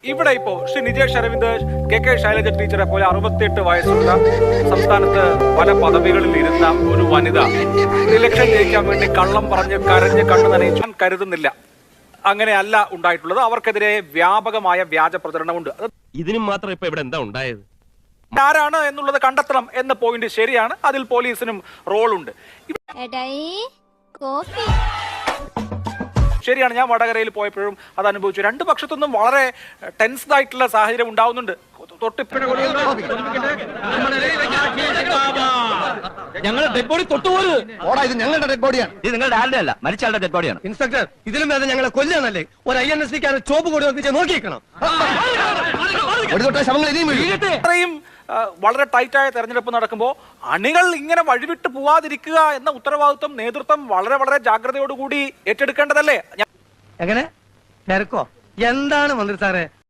ഇവിടെ ഇപ്പോ ശ്രീ നിജേഷ് അരവിന്ദ് കെ ശൈലജ ടീച്ചറെ പോലെ 68 വയസ്സുള്ള സംസ്ഥാനത്ത് പല പദവികളിൽ ഇരുന്ന ഒരു വനിത ഇലക്ഷൻ ജയിക്കാൻ വേണ്ടി കള്ളം പറഞ്ഞ് കരഞ്ഞ് കണ്ണു നനയിച്ചു കരുതുന്നില്ല. അങ്ങനെയല്ല ഉണ്ടായിട്ടുള്ളത്. അവർക്കെതിരെ വ്യാപകമായ വ്യാജ പ്രചരണമുണ്ട്. ഇതിനും മാത്രം ഇപ്പൊ ഇവിടെ എന്താ ഉണ്ടായത്? ആരാണ് എന്നുള്ളത് കണ്ടെത്തണം എന്ന പോയിന്റ് ശരിയാണ്. അതിൽ പോലീസിനും റോളുണ്ട്. ശരിയാണ്, ഞാൻ വടകരയിൽ പോയപ്പോഴും അത് അനുഭവിച്ചു. രണ്ട് പക്ഷത്തുനിന്നും വളരെ ടെൻസ്ഡ് ആയിട്ടുള്ള സാഹചര്യം ഉണ്ടാവുന്നുണ്ട്. ഇൻസ്പെക്ടർ, ഇതിലും വേദന ഞങ്ങളെ കൊല്ലാനല്ലേ? ഒരു INSC ചോപ്പ് കൂടി വെച്ച് നോക്കിയേക്കണം. ഇത്രയും വളരെ ടൈറ്റായ തെരഞ്ഞെടുപ്പ് നടക്കുമ്പോൾ അണികൾ ഇങ്ങനെ വഴിവിട്ട് പോവാതിരിക്കുക എന്ന ഉത്തരവാദിത്വം നേതൃത്വം വളരെ വളരെ ജാഗ്രതയോടുകൂടി ഏറ്റെടുക്കേണ്ടതല്ലേ? എങ്ങനെ തിരക്കോ? എന്താണ് മന്ത്രി സാറേ